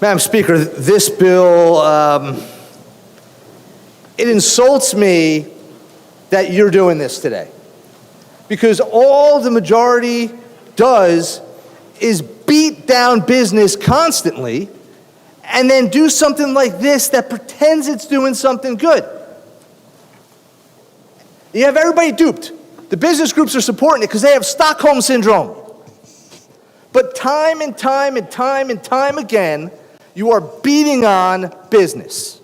Madam Speaker, this bill, it insults me that you're doing this today. Because all the majority does is beat down business constantly and then do something like this that pretends it's doing something good. You have everybody duped. The business groups are supporting it because they have Stockholm Syndrome. But time and time and time and time again, you are beating on business.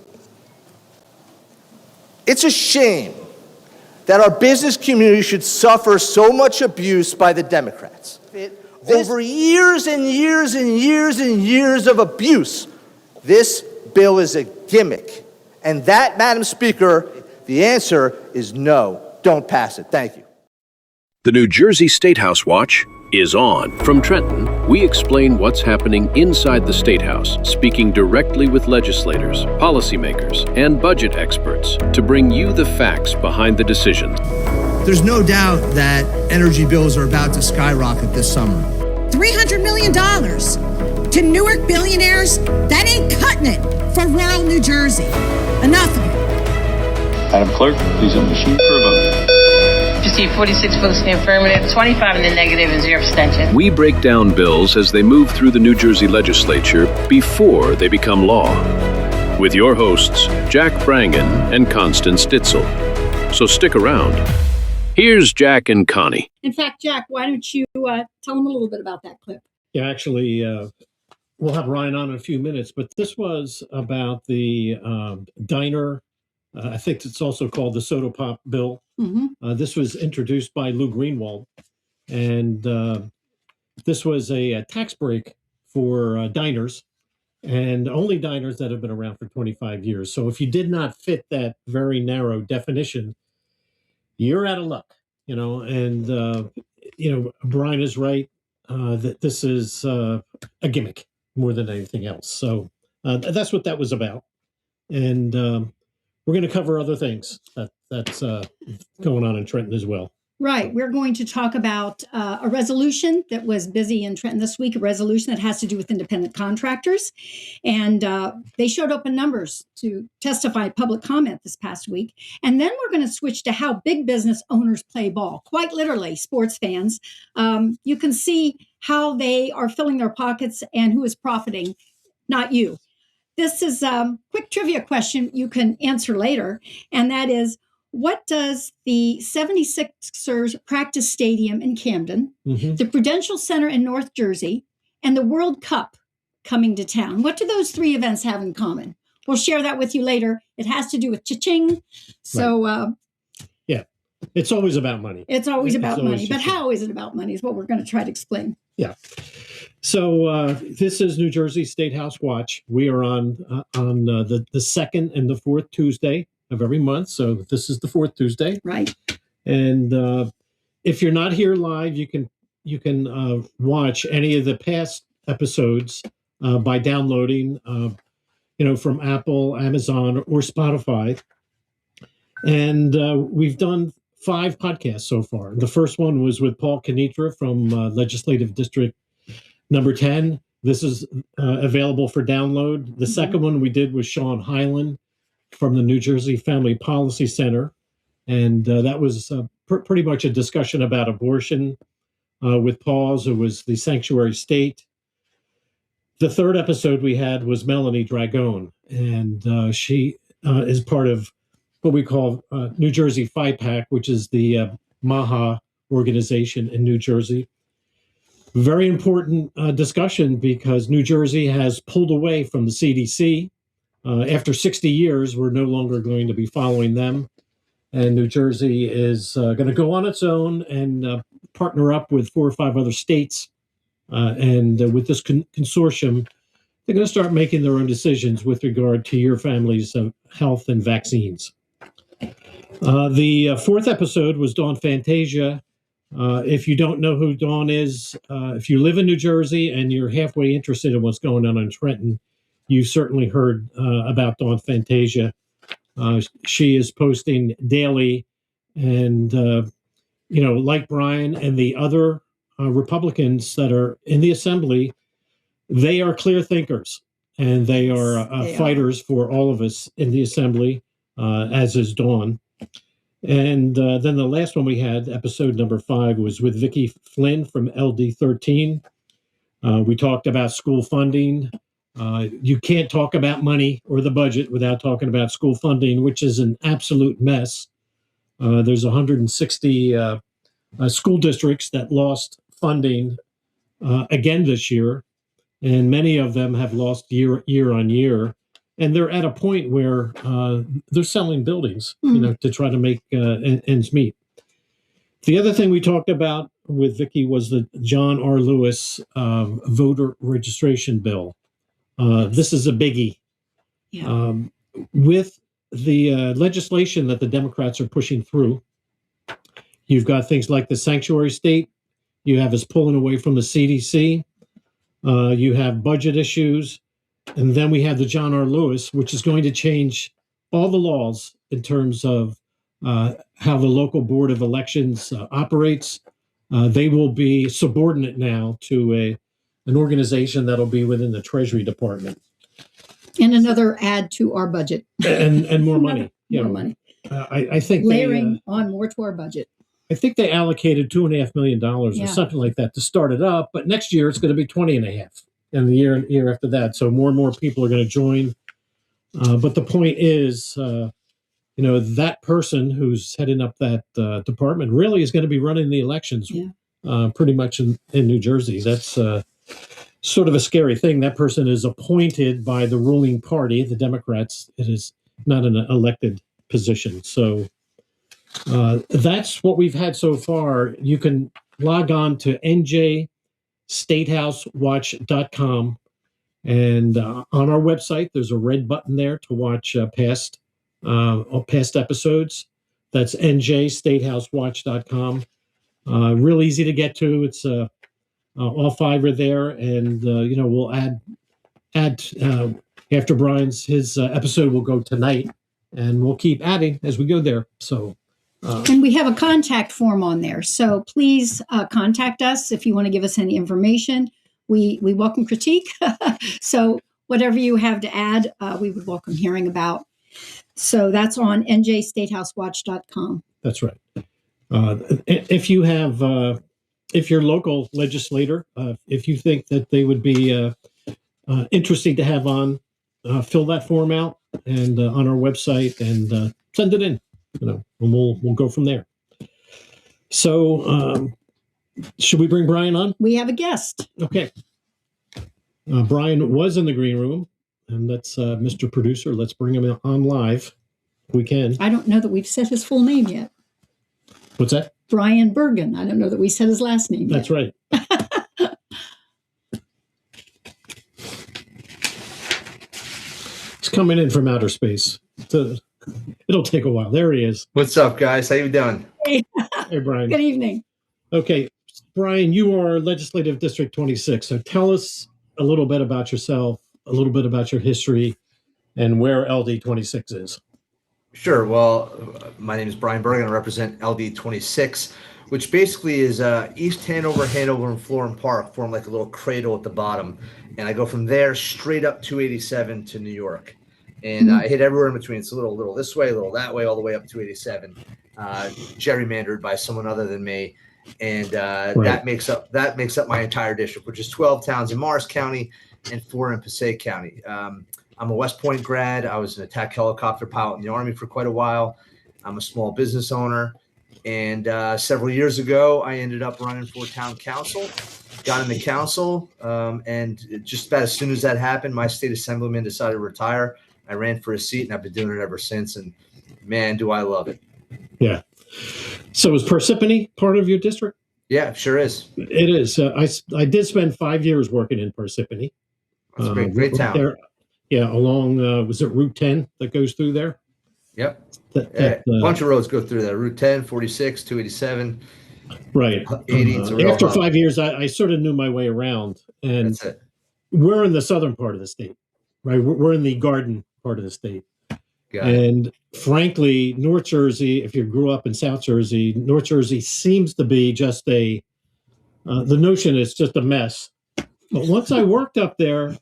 It's a shame that our business community should suffer so much abuse by the Democrats. Over years and years and years and years of abuse, this bill is a gimmick. And that, Madam Speaker, the answer is no. Don't pass it. Thank you. The New Jersey Statehouse Watch is on. From Trenton, we explain what's happening inside the Statehouse, speaking directly with legislators, policymakers, and budget experts to bring you the facts behind the decisions. There's no doubt that energy bills are about to skyrocket this summer. $300 million to Newark billionaires? That ain't cutting it for rural New Jersey. Enough of it. Madam Clerk, please on the machine for a vote. Received 46 votes in the affirmative, 25 in the negative, and 0 abstention. We break down bills as they move through the New Jersey legislature before they become law. With your hosts, Jack Brangan and Constance Ditzel. So stick around. Here's Jack and Connie. In fact, Jack, why don't you tell them a little bit about that clip? Yeah, actually, we'll have Ryan on in a few minutes, but this was about the diner. I think it's also called the soda pop bill. Mm-hmm. This was introduced by Lou Greenwald, and this was a tax break for diners, and only diners that have been around for 25 years. So if you did not fit that very narrow definition, you're out of luck, and, Brian is right that this is a gimmick more than anything else. So that's what that was about. And we're going to cover other things that's going on in Trenton as well. Right. We're going to talk about a resolution that was busy in Trenton this week, a resolution that has to do with independent contractors. And they showed up in numbers to testify public comment this past week. And then we're going to switch to how big business owners play ball. Quite literally, sports fans. You can see how they are filling their pockets and who is profiting, not you. This is a quick trivia question you can answer later. And that is, what does the 76ers practice stadium in Camden, the Prudential Center in North Jersey, and the World Cup coming to town, what do those three events have in common? We'll share that with you later. It has to do with cha-ching. So, yeah, it's always about money. It's always about money. But how is it about money is what we're going to try to explain. Yeah. So this is New Jersey Statehouse Watch. We are on the second and the fourth Tuesday of every month. So this is the fourth Tuesday. Right. And if you're not here live, you can watch any of the past episodes by downloading, from Apple, Amazon, or Spotify. And we've done 5 podcasts so far. The first one was with Paul Kenitra from Legislative District Number 10. This is available for download. The second one we did was Sean Hyland from the New Jersey Family Policy Center. And that was pretty much a discussion about abortion with Paul's, who was the sanctuary state. The third episode we had was Melanie Dragone, and she is part of what we call New Jersey FIPAC, which is the MAHA organization in New Jersey. Very important discussion because New Jersey has pulled away from the CDC. After 60 years, we're no longer going to be following them. And New Jersey is going to go on its own and partner up with 4 or 5 other states. And with this consortium, they're going to start making their own decisions with regard to your family's health and vaccines. The fourth episode was Dawn Fantasia. If you don't know who Dawn is, if you live in New Jersey and you're halfway interested in what's going on in Trenton, you've certainly heard about Dawn Fantasia. She is posting daily, and like Brian and the other Republicans that are in the assembly, they are clear thinkers, and they are They are. fighters for all of us in the assembly, as is Dawn. And then the last one we had, episode number 5, was with Vicki Flynn from LD13. We talked about school funding. You can't talk about money or the budget without talking about school funding, which is an absolute mess. There's 160 school districts that lost funding again this year, and many of them have lost year on year. And they're at a point where they're selling buildings, to try to make ends meet. The other thing we talked about with Vicki was the John R. Lewis voter registration bill. This is a biggie. Yeah. With the legislation that the Democrats are pushing through, you've got things like the sanctuary state. You have us pulling away from the CDC. You have budget issues. And then we have the John R. Lewis, which is going to change all the laws in terms of how the local board of elections operates. They will be subordinate now to an organization that'll be within the Treasury Department. And another add to our budget. And more money. More money. I think Layering on more to our budget. I think they allocated $2.5 million or something like that to start it up. But next year it's going to be 20.5. And the year after that. So more and more people are going to join. But the point is, that person who's heading up that department really is going to be running the elections pretty much in New Jersey. That's sort of a scary thing. That person is appointed by the ruling party, the Democrats. It is not an elected position. So that's what we've had so far. You can log on to NJStatehousewatch.com. And on our website, there's a red button there to watch past episodes. That's NJStatehousewatch.com. Real easy to get to. It's all 5 are there, and we'll add after his episode will go tonight, and we'll keep adding as we go there. So. And we have a contact form on there. So please contact us if you want to give us any information. We welcome critique. So whatever you have to add, we would welcome hearing about. So that's on njstatehousewatch.com. That's right. If you have, if your local legislator, if you think that they would be interesting to have on, fill that form out and on our website and send it in. And we'll go from there. So, should we bring Brian on? We have a guest. Okay. Brian was in the green room, and that's Mr. Producer. Let's bring him on live. If we can. I don't know that we've said his full name yet. What's that? Brian Bergen. I don't know that we said his last name That's yet. right. He's coming in from outer space. It'll take a while. There he is. What's up, guys? How you doing? Hey, Brian. Good evening. Okay, Brian, you are Legislative District 26. So tell us a little bit about yourself, a little bit about your history, and where LD 26 is. Sure. Well, my name is Brian Bergen. I represent LD 26, which basically is East Hanover, and Florham Park form like a little cradle at the bottom. And I go from there straight up 287 to New York. And I hit everywhere in between. It's a little this way, a little that way, all the way up 287. Gerrymandered by someone other than me. And that makes up my entire district, which is 12 towns in Morris County and 4 in Passaic County. I'm a West Point grad. I was an attack helicopter pilot in the Army for quite a while. I'm a small business owner. And several years ago, I ended up running for town council, got in the council. And just about as soon as that happened, my state assemblyman decided to retire. I ran for a seat, and I've been doing it ever since. And man, do I love it. Yeah. So is Parsippany part of your district? Yeah, sure is. It is. I did spend 5 years working in Parsippany. That's a great town. There, along, was it Route 10 that goes through there? Yep. A bunch of roads go through there. Route 10, 46, 287. Right. 80. After 5 years, I sort of knew my way around. And that's it. We're in the southern part of the state, right? We're in the garden part of the state. And frankly, North Jersey, if you grew up in South Jersey, North Jersey seems to be just the notion is just a mess. But once I worked up there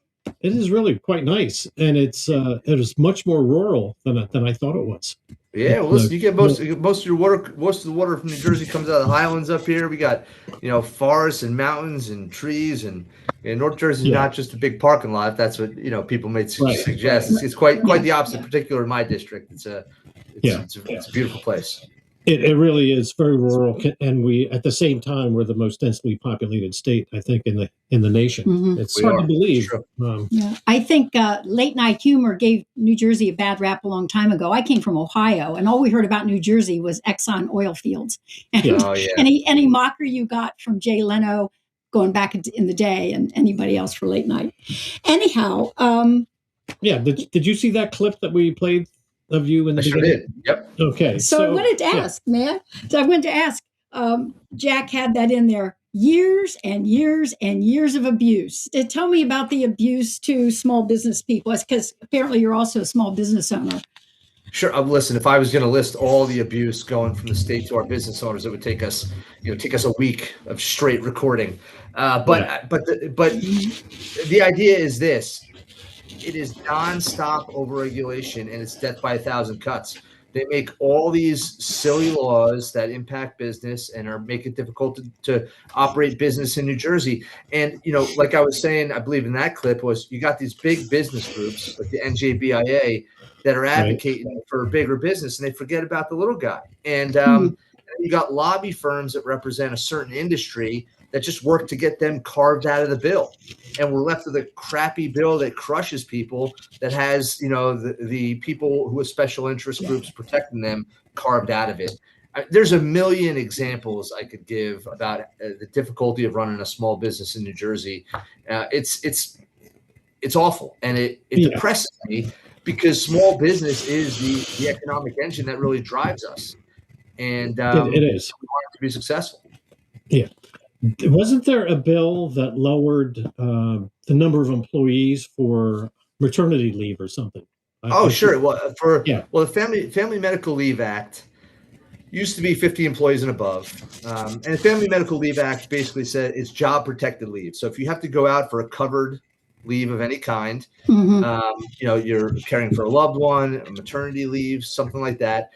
It is really quite nice, and it is much more rural than I thought it was. Yeah, well, listen, you get most of your water. Most of the water from New Jersey comes out of the highlands up here. We got, forests and mountains and trees, and North Jersey is not just a big parking lot. If that's what people may suggest. It's quite the opposite. Particularly in my district, it's a beautiful place. It really is very rural, and we at the same time we're the most densely populated state, I think, in the nation. Mm-hmm. It's hard to believe. I think late night humor gave New Jersey a bad rap a long time ago. I came from Ohio, and all we heard about New Jersey was Exxon oil fields, and any mockery you got from Jay Leno going back in the day, and anybody else for late night. Anyhow, did you see that clip that we played of you in the beginning? Sure did. Yep. Okay. So I wanted to ask, man. So I wanted to ask. Jack had that in there. Years and years and years of abuse. Tell me about the abuse to small business people, because apparently you're also a small business owner. Sure. Listen, if I was going to list all the abuse going from the state to our business owners, it would take us a week of straight recording. But the idea is this. It is nonstop overregulation, and it's death by 1,000 cuts. They make all these silly laws that impact business and make it difficult to operate business in New Jersey. And, like I was saying, I believe in that clip was you got these big business groups like the NJBIA that are advocating for bigger business, and they forget about the little guy. And you got lobby firms that represent a certain industry that just work to get them carved out of the bill. And we're left with a crappy bill that crushes people, that has, the people who are special interest groups protecting them carved out of it. There's a million examples I could give about the difficulty of running a small business in New Jersey. It's awful. And it depresses me, because small business is the economic engine that really drives us. And it is. We want it to be successful. Yeah. Wasn't there a bill that lowered the number of employees for maternity leave or something? Sure. Well, the Family Medical Leave Act used to be 50 employees and above. And the Family Medical Leave Act basically said it's job protected leave. So if you have to go out for a covered leave of any kind, you're caring for a loved one, a maternity leave, something like that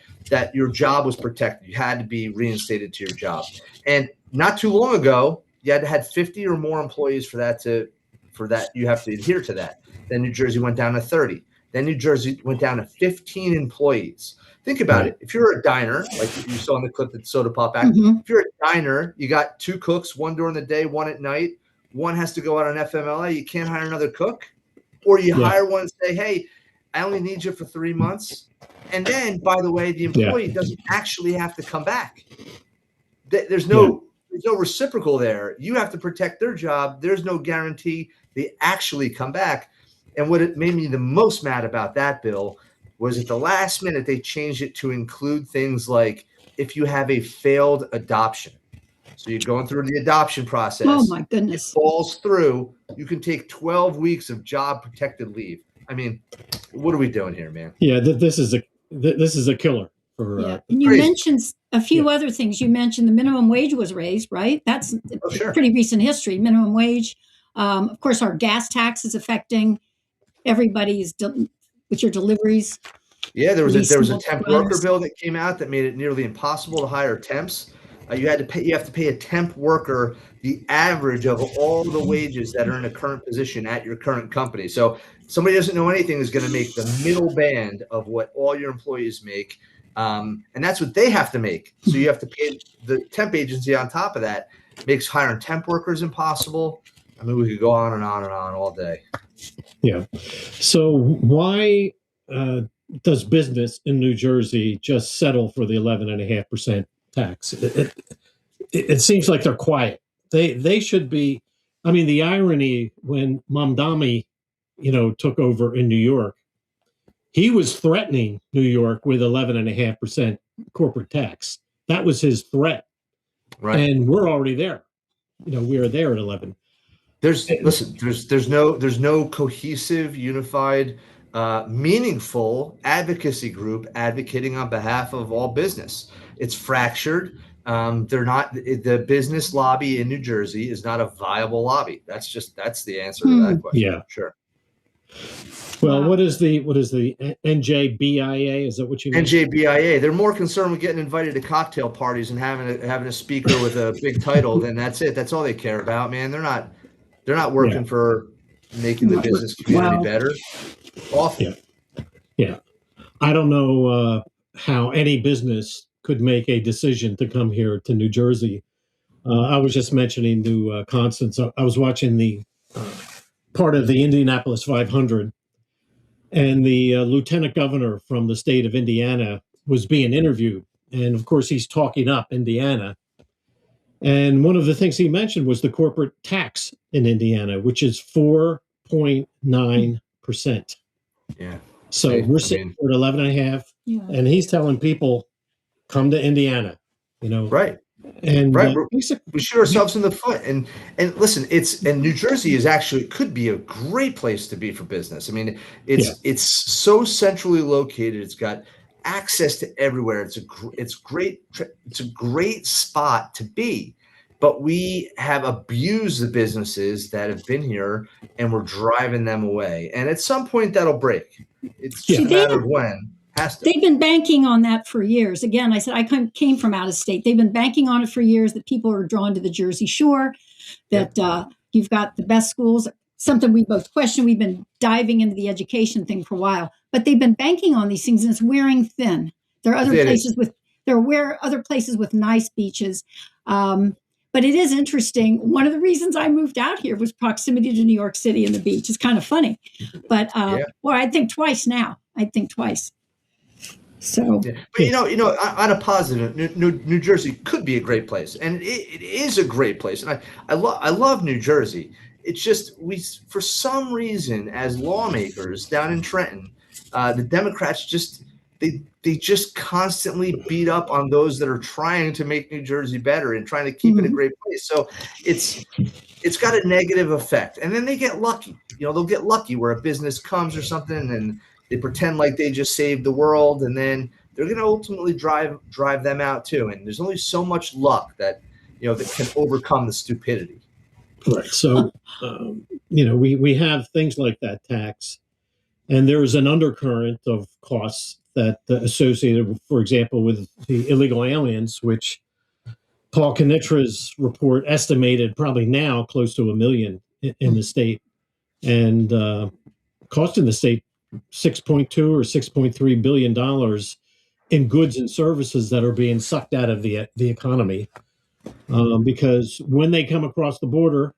your job was protected. You had to be reinstated to your job. And not too long ago, you had to have 50 or more employees for that you have to adhere to that. Then New Jersey went down to 30. Then New Jersey went down to 15 employees. Think about it. If you're a diner, like you saw in the clip that Soda Pop Act, if you're a diner, you got 2 cooks, one during the day, one at night. One has to go out on FMLA. You can't hire another cook. Or you hire one and say, hey, I only need you for 3 months. And then, by the way, the employee doesn't actually have to come back. There's no reciprocal there. You have to protect their job. There's no guarantee they actually come back. And what it made me the most mad about that bill was at the last minute, they changed it to include things like if you have a failed adoption. So you're going through the adoption process. Oh, my goodness. It falls through. You can take 12 weeks of job protected leave. I mean, what are we doing here, man? Yeah, this is a killer. And you mentioned a few other things. You mentioned the minimum wage was raised, right? That's pretty recent history. Minimum wage. Of course, our gas tax is affecting everybody's with your deliveries. Yeah, there was a temp worker bill that came out that made it nearly impossible to hire temps. You have to pay a temp worker the average of all the wages that are in a current position at your current company. So somebody doesn't know anything is going to make the middle band of what all your employees make. And that's what they have to make. So you have to pay the temp agency on top of that. Makes hiring temp workers impossible. I mean, we could go on and on and on all day. Yeah. So why does business in New Jersey just settle for the 11.5% tax? It seems like they're quiet. They should be. I mean, the irony when Mamdani, took over in New York, he was threatening New York with 11.5% corporate tax. That was his threat. Right. And we're already there. We are there at 11. There's no cohesive, unified, meaningful advocacy group advocating on behalf of all business. It's fractured. The business lobby in New Jersey is not a viable lobby. That's the answer to that question. Yeah. Sure. Well, what is the NJBIA? Is that what you mean? NJBIA. They're more concerned with getting invited to cocktail parties and having a speaker with a big title. Then that's it. That's all they care about, man. They're not working for making the business community better. Awful. Yeah. I don't know how any business could make a decision to come here to New Jersey. I was just mentioning to Constance, I was watching the part of the Indianapolis 500, and the lieutenant governor from the state of Indiana was being interviewed. And of course, he's talking up Indiana. And one of the things he mentioned was the corporate tax in Indiana, which is 4.9%. Yeah. So we're sitting at 11.5%, and he's telling people, come to Indiana, Right. And we shoot ourselves in the foot. And listen, and New Jersey could be a great place to be for business. I mean, it's so centrally located. It's got access to everywhere. It's a great spot to be. But we have abused the businesses that have been here, and we're driving them away. And at some point, that'll break. It's just a matter of when. They've been banking on that for years. Again, I said I came from out of state. They've been banking on it for years, that people are drawn to the Jersey Shore, that you've got the best schools, something we both question. We've been diving into the education thing for a while, but they've been banking on these things, and it's wearing thin. There are other places with nice beaches. But it is interesting. One of the reasons I moved out here was proximity to New York City and the beach. It's kind of funny. But I think twice now. So, but on a positive, New Jersey could be a great place, and it is a great place, and I love New Jersey. It's just for some reason, as lawmakers down in Trenton, the Democrats they just constantly beat up on those that are trying to make New Jersey better and trying to keep it a great place. So it's got a negative effect, and then they get lucky. They'll get lucky where a business comes or something, and they pretend like they just saved the world, and then they're going to ultimately drive them out too. And there's only so much luck that that can overcome the stupidity. Right. So we have things like that tax, and there is an undercurrent of costs that associated, for example, with the illegal aliens, which Paul Knitra's report estimated probably now close to 1 million in the state, and costing the state $6.2 or $6.3 billion in goods and services that are being sucked out of the economy, because when they come across the border,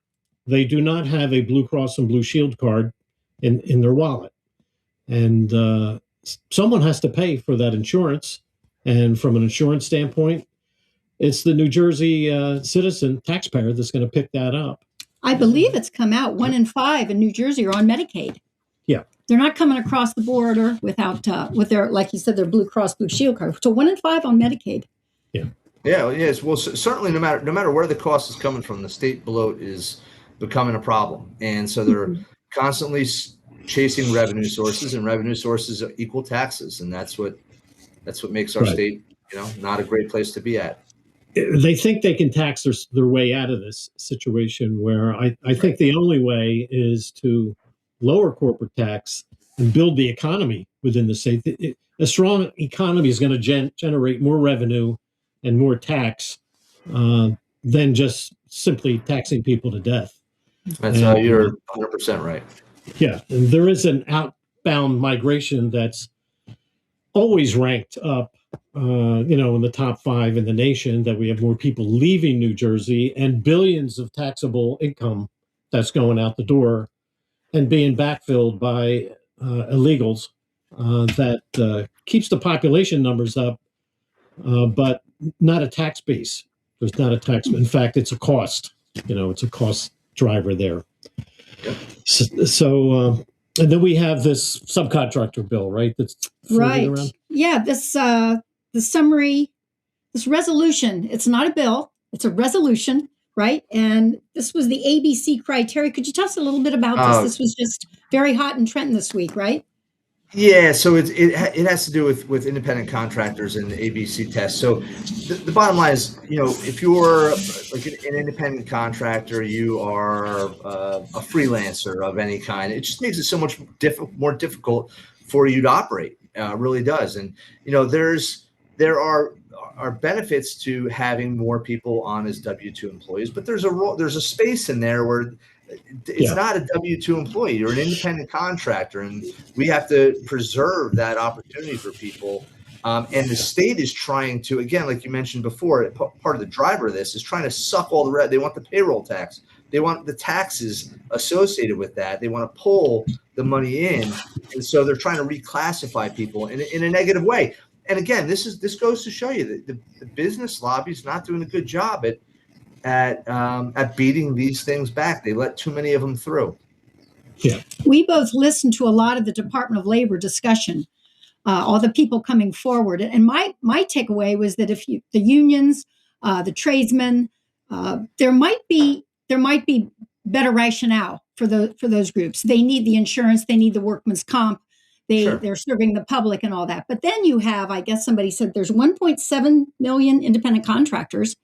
they do not have a Blue Cross and Blue Shield card in their wallet, and someone has to pay for that insurance. And from an insurance standpoint, it's the New Jersey citizen taxpayer that's going to pick that up. I believe it's come out 1 in 5 in New Jersey are on Medicaid. Yeah. They're not coming across the border without with their, like you said, their Blue Cross Blue Shield card. So 1 in 5 on Medicaid. Yeah. Yeah. Yes. Well, certainly, no matter where the cost is coming from, the state bloat is becoming a problem, and so they're constantly chasing revenue sources, and revenue sources equal taxes, and that's what makes our state, not a great place to be at. They think they can tax their way out of this situation, where I think the only way is to lower corporate tax and build the economy within the state. A strong economy is going to generate more revenue and more tax than just simply taxing people to death. You're 100% right. Yeah, and there is an outbound migration that's always ranked up, in the top 5 in the nation, that we have more people leaving New Jersey and billions of taxable income that's going out the door and being backfilled by illegals that keeps the population numbers up, but not a tax base. There's not a tax. In fact, it's a cost. It's a cost driver there. So and then we have this subcontractor bill, right? That's right. Around. Yeah. The summary, this resolution. It's not a bill. It's a resolution. Right. And this was the ABC criteria. Could you tell us a little bit about this? This was just very hot in Trenton this week, right? Yeah, so it has to do with independent contractors and the ABC test. So the bottom line is, if you're like an independent contractor, you are a freelancer of any kind. It just makes it so much more difficult for you to operate. Really does. And there are benefits to having more people on as W-2 employees, but there's a space in there where it's not a W-2 employee. You're an independent contractor, and we have to preserve that opportunity for people. And the state is trying to, again, like you mentioned before, part of the driver of this is trying to suck all the they want the payroll tax. They want the taxes associated with that. They want to pull the money in. And so they're trying to reclassify people in a negative way. And again, this goes to show you that the business lobby is not doing a good job at beating these things back. They let too many of them through. Yeah. We both listened to a lot of the Department of Labor discussion, all the people coming forward. And my takeaway was that if the unions, the tradesmen, there might be better rationale for those groups. They need the insurance, they need the workman's comp, they're serving the public and all that. But then you have, I guess somebody said there's 1.7 million independent contractors.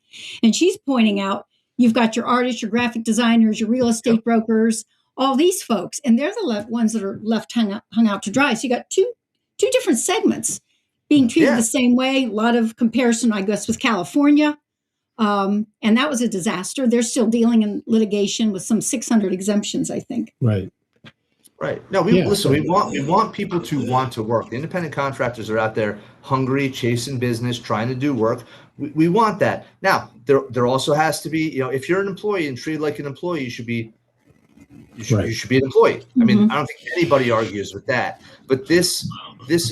And she's pointing out, you've got your artists, your graphic designers, your real estate brokers, all these folks, and they're the ones that are left hung out to dry. So you got two different segments being treated the same way. A lot of comparison, I guess, with California. And that was a disaster. They're still dealing in litigation with some 600 exemptions, I think. Right. No, listen, we want people to want to work. The independent contractors are out there hungry, chasing business, trying to do work. We want that. Now, there also has to be, if you're an employee and treated like an employee, you should be an employee. Mm-hmm. I mean, I don't think anybody argues with that. But this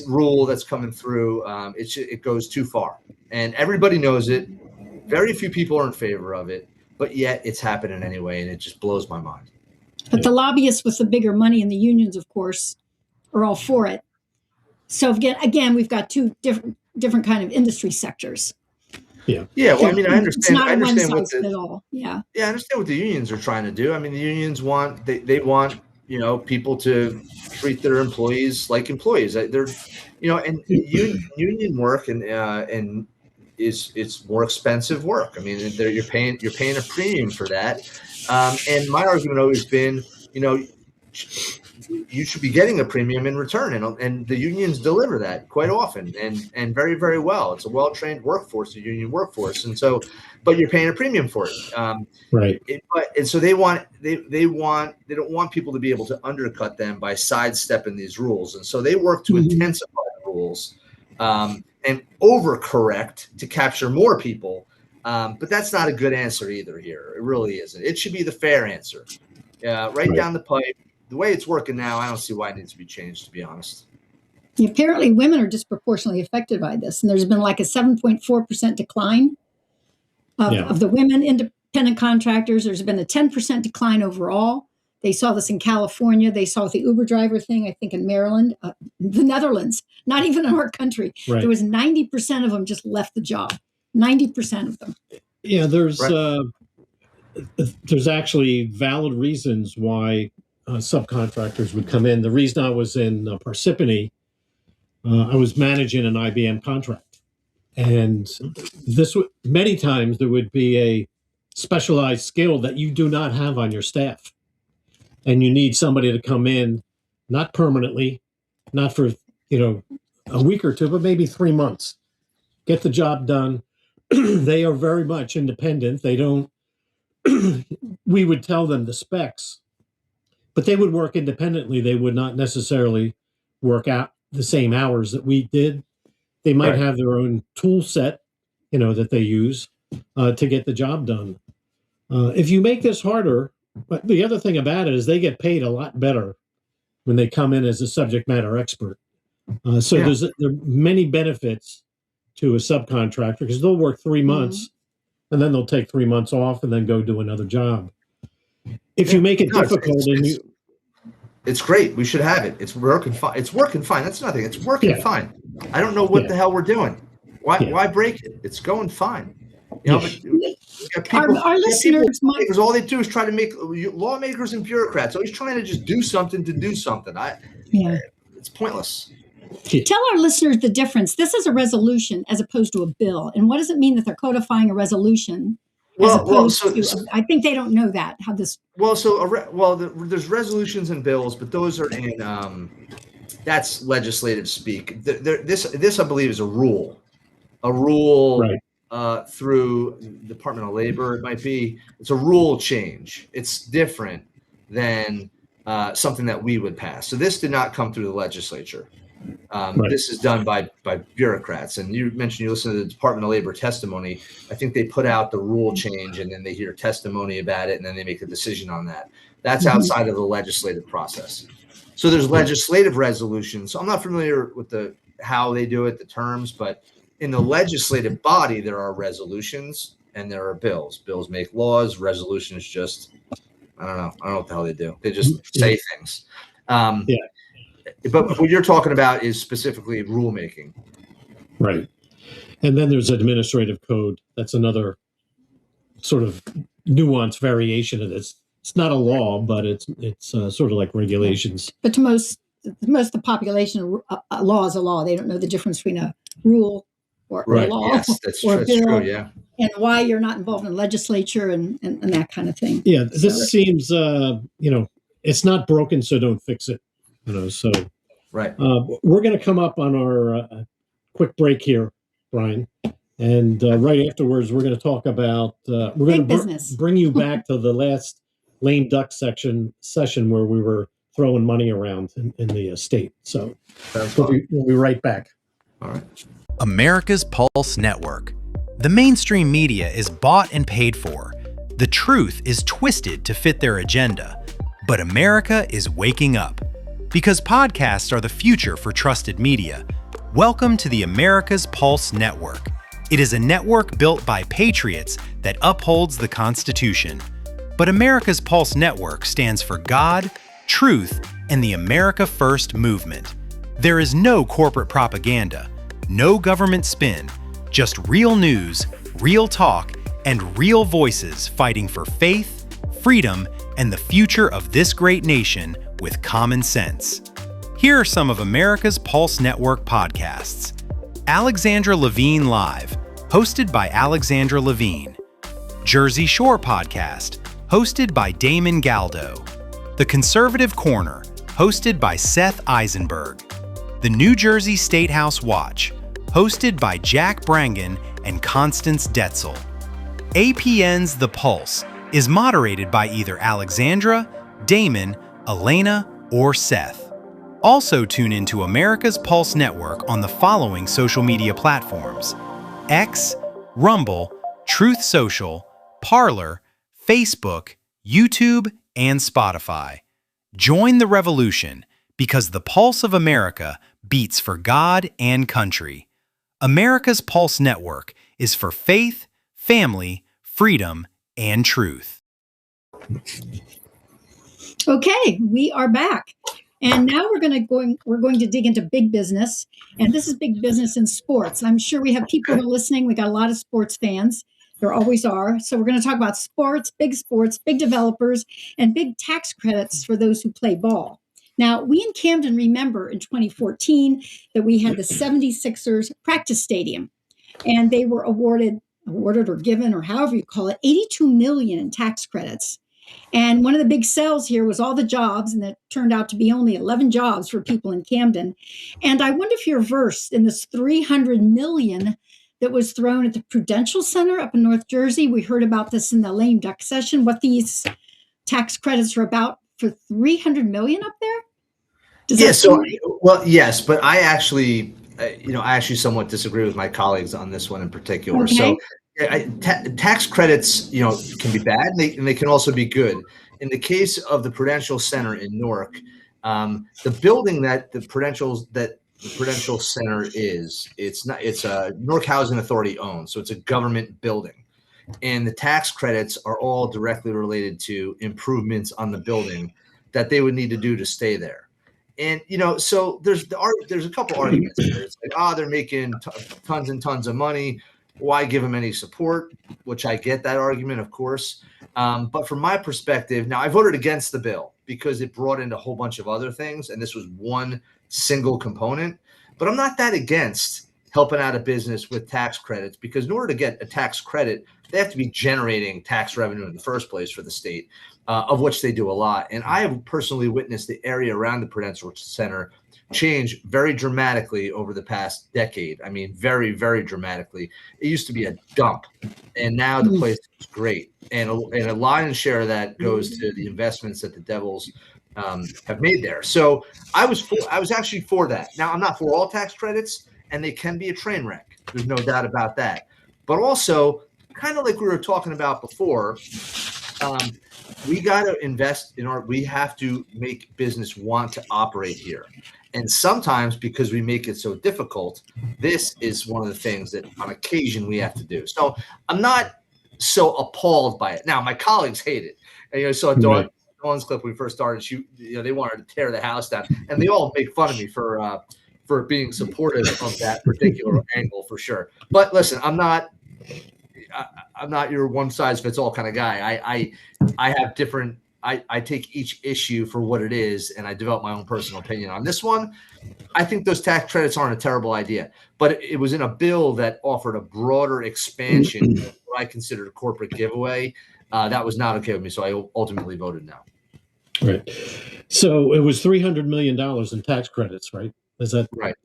rule that's coming through, it goes too far, and everybody knows it. Very few people are in favor of it, but yet it's happening anyway, and it just blows my mind. But the lobbyists with the bigger money and the unions, of course, are all for it. So again, we've got two different kind of industry sectors. Yeah. Well, I mean, I understand. It's not I understand one size fits all. Yeah. Yeah, I understand what the unions are trying to do. I mean, the unions want they want people to treat their employees like employees. They're and union work and it's more expensive work. I mean, you're paying a premium for that. And my argument always been, you should be getting a premium in return, and the unions deliver that quite often and very, very well. It's a well-trained workforce, a union workforce, and so, but you're paying a premium for it, right? And so they don't want people to be able to undercut them by sidestepping these rules, and so they work to intensify the rules and overcorrect to capture more people. But that's not a good answer either here. It really isn't. It should be the fair answer. Right down the pipe. The way it's working now, I don't see why it needs to be changed, to be honest. Apparently, women are disproportionately affected by this. And there's been like a 7.4% decline of the women independent contractors. There's been a 10% decline overall. They saw this in California. They saw the Uber driver thing, I think, in Maryland, the Netherlands, not even in our country. Right. There was 90% of them just left the job. 90% of them. Yeah, there's actually valid reasons why subcontractors would come in. The reason I was in Parsippany, I was managing an IBM contract, and many times there would be a specialized skill that you do not have on your staff, and you need somebody to come in, not permanently, not for a week or two, but maybe 3 months, get the job done. They are very much independent. They don't, we would tell them the specs, but they would work independently. They would not necessarily work out the same hours that we did. They might have their own tool set, that they use to get the job done. If you make this harder, but the other thing about it is they get paid a lot better when they come in as a subject matter expert. There are many benefits to a subcontractor because they'll work 3 months and then they'll take 3 months off and then go do another job. If you make it difficult, it's great. We should have it. It's working fine. It's working fine. That's nothing. It's working fine. I don't know what the hell we're doing. Why break it? It's going fine. But our listeners because all they do is try to make lawmakers and bureaucrats always trying to just do something to do something. it's pointless. Tell our listeners the difference. This is a resolution as opposed to a bill. And what does it mean that they're codifying a resolution as opposed to? I think they don't know that, how this. There's resolutions and bills, but those are in that's legislative speak. This I believe is a rule Right. Through Department of Labor. It might be. It's a rule change. It's different than something that we would pass. So this did not come through the legislature. Right. This is done by bureaucrats. And you mentioned you listen to the Department of Labor testimony. I think they put out the rule change and then they hear testimony about it and then they make a decision on that. That's outside of the legislative process. So there's legislative resolutions. So I'm not familiar with how they do it, the terms, but in the legislative body, there are resolutions and there are bills. Bills make laws. Resolutions just, I don't know what the hell they do. They just say things. But what you're talking about is specifically rulemaking. Right. And then there's administrative code. That's another sort of nuanced variation of this. It's not a law, but it's sort of like regulations. But to most of the population, a law is a law. They don't know the difference between a rule or a law. Yes, that's or true. bill, Yeah. And why you're not involved in the legislature and that kind of thing. Yeah, this seems, it's not broken, so don't fix it. So right. We're going to come up on our quick break here, Brian. And right afterwards, we're going to talk about, we're going to bring you back to the last lame duck session where we were throwing money around in the state. So we'll be right back. All right. America's Pulse Network. The mainstream media is bought and paid for. The truth is twisted to fit their agenda. But America is waking up. Because podcasts are the future for trusted media. Welcome to the America's Pulse Network. It is a network built by patriots that upholds the Constitution. But America's Pulse Network stands for God, truth, and the America First movement. There is no corporate propaganda, no government spin, just real news, real talk, and real voices fighting for faith, freedom, and the future of this great nation with common sense. Here are some of America's Pulse Network podcasts. Alexandra Levine Live, hosted by Alexandra Levine. Jersey Shore Podcast, hosted by Damon Galdo. The Conservative Corner, hosted by Seth Eisenberg. The New Jersey Statehouse Watch, hosted by Jack Brangan and Constance Ditzel. APN's The Pulse is moderated by either Alexandra, Damon, Elena, or Seth. Also tune into America's Pulse Network on the following social media platforms: X, Rumble, Truth Social, Parler, Facebook, YouTube, and Spotify. Join the revolution because the pulse of America beats for God and country. America's Pulse Network is for faith, family, freedom, and truth. Okay, we are back. And now we're going to dig into big business. And this is big business in sports. I'm sure we have people who are listening. We got a lot of sports fans. There always are. So we're going to talk about sports, big developers, and big tax credits for those who play ball. Now, we in Camden remember in 2014 that we had the 76ers practice stadium, and they were awarded or given, or however you call it, $82 million in tax credits. And one of the big sells here was all the jobs, and it turned out to be only 11 jobs for people in Camden. And I wonder if you're versed in this $300 million that was thrown at the Prudential Center up in North Jersey. We heard about this in the lame duck session, what these tax credits are about for $300 million up there. Yes, but I actually somewhat disagree with my colleagues on this one in particular. Okay. So tax credits, can be bad and they can also be good. In the case of the Prudential Center in Newark, the building that the Prudential Center it's a Newark Housing Authority owned, so it's a government building, and the tax credits are all directly related to improvements on the building that they would need to do to stay there. And so there's a couple arguments there. It's like, they're making tons and tons of money. why give them any support, which I get that argument, of course. But from my perspective, now I voted against the bill because it brought in a whole bunch of other things, and this was one single component. But I'm not that against helping out a business with tax credits, because in order to get a tax credit, they have to be generating tax revenue in the first place for the state, of which they do a lot. And I have personally witnessed the area around the Prudential Center change very dramatically over the past decade. I mean, very, very dramatically. It used to be a dump, and now the place is great. And a lion's share of that goes to the investments that the Devils have made there. So I was actually for that. Now, I'm not for all tax credits, and they can be a train wreck. There's no doubt about that. But also, kind of like we were talking about before, we got to invest we have to make business want to operate here. And sometimes, because we make it so difficult, this is one of the things that on occasion we have to do. So I'm not so appalled by it. Now, my colleagues hate it. And, I saw Dawn's clip when we first started. They wanted to tear the house down, and they all make fun of me for being supportive of that particular angle, for sure. But listen, I'm not your one size fits all kind of guy. I have different. I take each issue for what it is, and I develop my own personal opinion on this one. I think those tax credits aren't a terrible idea, but it was in a bill that offered a broader expansion of what I considered a corporate giveaway. That was not okay with me, so I ultimately voted no. Right. So it was $300 million in tax credits, right? Is that right?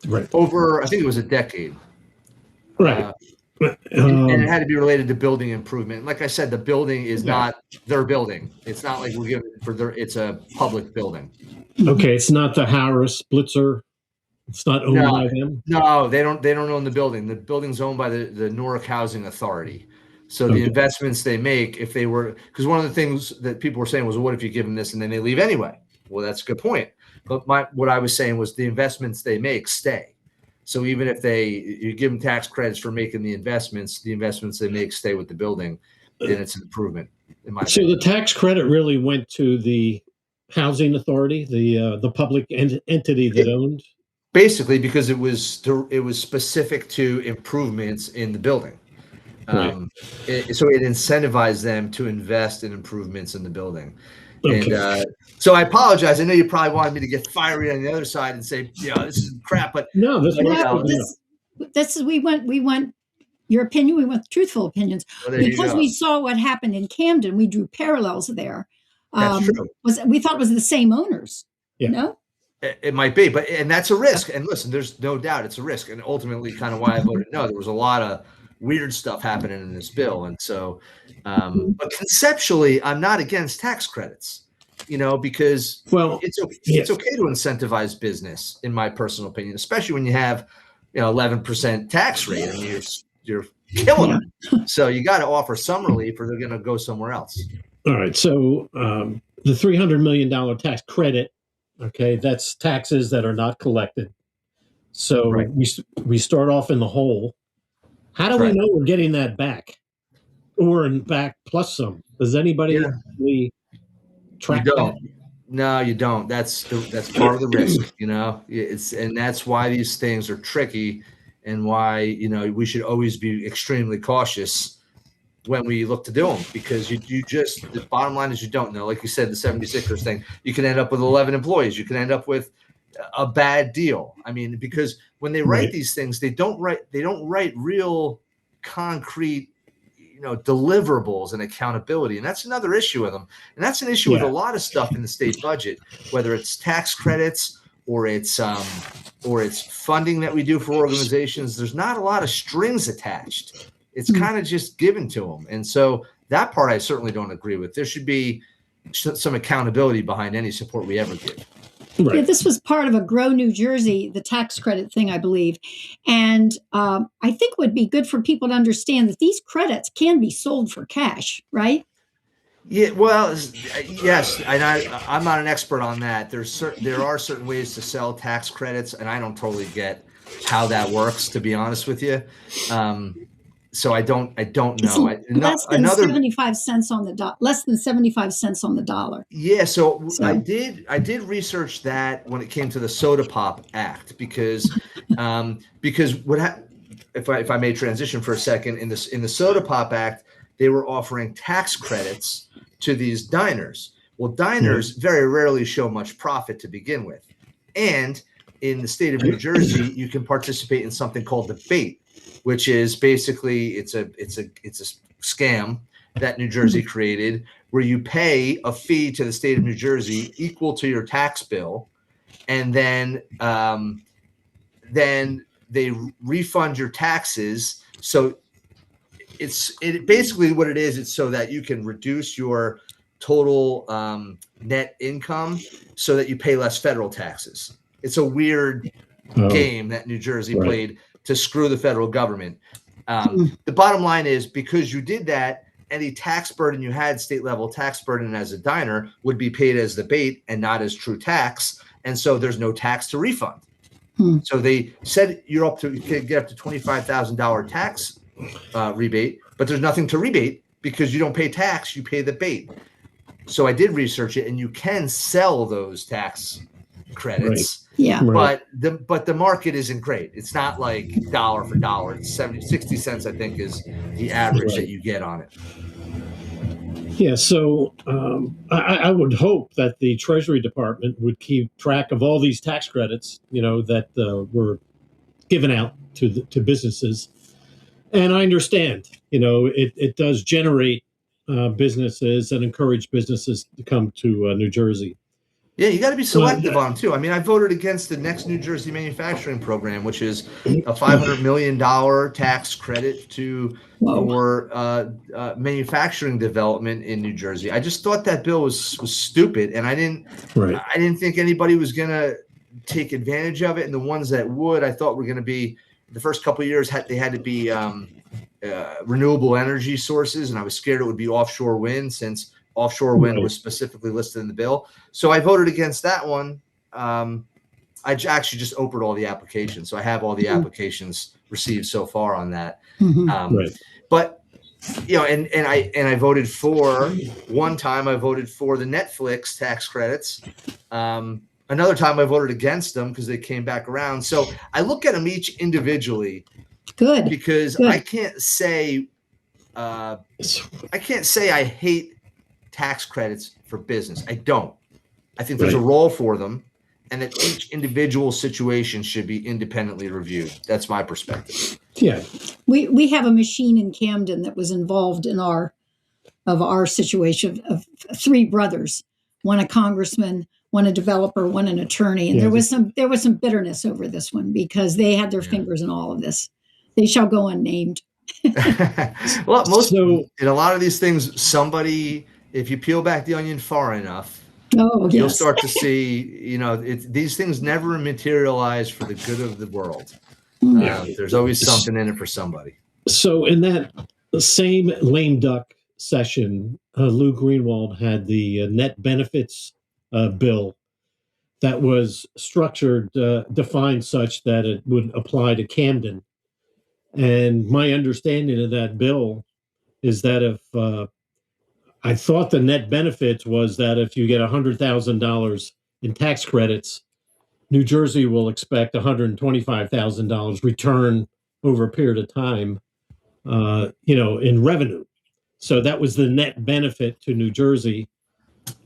Right. Over, I think it was a decade. Right. And it had to be related to building improvement. Like I said, the building is not their building. it's not like we're giving it for it's a public building. Okay, it's not the Harris Blitzer. It's not owned by them. No, they don't own the building. The building's owned by the Newark Housing Authority. So the investments they make, if they were, because one of the things that people were saying was, well, what if you give them this and then they leave anyway? Well, that's a good point. But what I was saying was the investments they make stay. So even if you give them tax credits for making the investments they make stay with the building, then it's an improvement. So the tax credit really went to the housing authority, the public entity that owned. Basically, because it was specific to improvements in the building. Right. So it incentivized them to invest in improvements in the building. Okay. And so I apologize. I know you probably wanted me to get fiery on the other side and say, this is crap, but no, this is we went your opinion. We went truthful opinions because we saw what happened in Camden. We drew parallels there. That's true. We thought it was the same owners. Yeah. No, it might be, and that's a risk. And listen, there's no doubt it's a risk. And ultimately, kind of why I voted no. There was a lot of weird stuff happening in this bill, and so. But conceptually, I'm not against tax credits, because it's okay to incentivize business, in my personal opinion, especially when you have 11% tax rate. I mean, you're killing them. So you got to offer some relief, or they're going to go somewhere else. All right. So the $300 million tax credit, okay, that's taxes that are not collected. So we start off in the hole. How do we know we're getting that back? Or in back plus some? Does anybody actually track that? No, you don't. That's part of the risk. And that's why these things are tricky, and why we should always be extremely cautious when we look to do them, because you just, the bottom line is you don't know. Like you said, the 76ers thing, you can end up with 11 employees. You can end up with a bad deal. I mean, because when they write these things, they don't write real concrete deliverables and accountability. And that's another issue with them. And that's an issue with a lot of stuff in the state budget, whether it's tax credits or it's funding that we do for organizations. There's not a lot of strings attached. It's kind of just given to them. And so that part I certainly don't agree with. There should be some accountability behind any support we ever give. Right. Yeah, this was part of a Grow New Jersey, the tax credit thing, I believe. And I think it would be good for people to understand that these credits can be sold for cash, right? Yeah, well, yes. And I'm not an expert on that. There are certain ways to sell tax credits, and I don't totally get how that works, to be honest with you. So I don't know. Less than 75 cents on the less than 75 cents on the dollar. Yeah, so I did research that when it came to the Soda Pop Act, because if I may transition for a second, in the Soda Pop Act, they were offering tax credits to these diners. Well, diners very rarely show much profit to begin with. And in the state of New Jersey, you can participate in something called the bait, which is basically it's a scam that New Jersey created, where you pay a fee to the state of New Jersey equal to your tax bill, and then they refund your taxes. So it basically what it is. It's so that you can reduce your total net income so that you pay less federal taxes. It's a weird game that New Jersey played to screw the federal government. The bottom line is, because you did that, any tax burden you had, state level tax burden as a diner, would be paid as the bait and not as true tax. And so there's no tax to refund. So they said you can get up to $25,000 tax rebate, but there's nothing to rebate because you don't pay tax, you pay the bait. So I did research it, and you can sell those tax credits. Yeah. But the market isn't great. It's not like dollar for dollar. It's 60 cents, I think, is the average that you get on it. Yeah, so I would hope that the Treasury Department would keep track of all these tax credits, that were given out to businesses. And I understand, it does generate businesses and encourage businesses to come to New Jersey. Yeah, you got to be selective on them too. I mean, I voted against the Next New Jersey Manufacturing Program, which is a $500 million tax credit for manufacturing development in New Jersey. I just thought that bill was stupid, and I didn't think anybody was going to take advantage of it. And the ones that would, I thought were going to be, the first couple of years they had to be renewable energy sources, and I was scared it would be offshore wind, since offshore wind was specifically listed in the bill. So I voted against that one. I actually just opened all the applications, so I have all the applications received so far on that. But and I voted for, one time I voted for the Netflix tax credits. Another time I voted against them because they came back around. So I look at them each individually. Good. Because I can't say I hate tax credits for business. I don't. I think there's a role for them, and that each individual situation should be independently reviewed. That's my perspective. Yeah. We have a machine in Camden that was involved in our situation of three brothers, one a congressman, one a developer, one an attorney. And there was some bitterness over this one because they had their fingers in all of this. They shall go unnamed. Well, in a lot of these things, somebody, if you peel back the onion far enough, you'll start to see, these things never materialize for the good of the world. There's always something in it for somebody. So in that same lame duck session, Lou Greenwald had the net benefits bill that was structured, defined such that it would apply to Camden. And my understanding of that bill is that if I thought the net benefits was that if you get $100,000 in tax credits, New Jersey will expect $125,000 return over a period of time, in revenue. So that was the net benefit to New Jersey.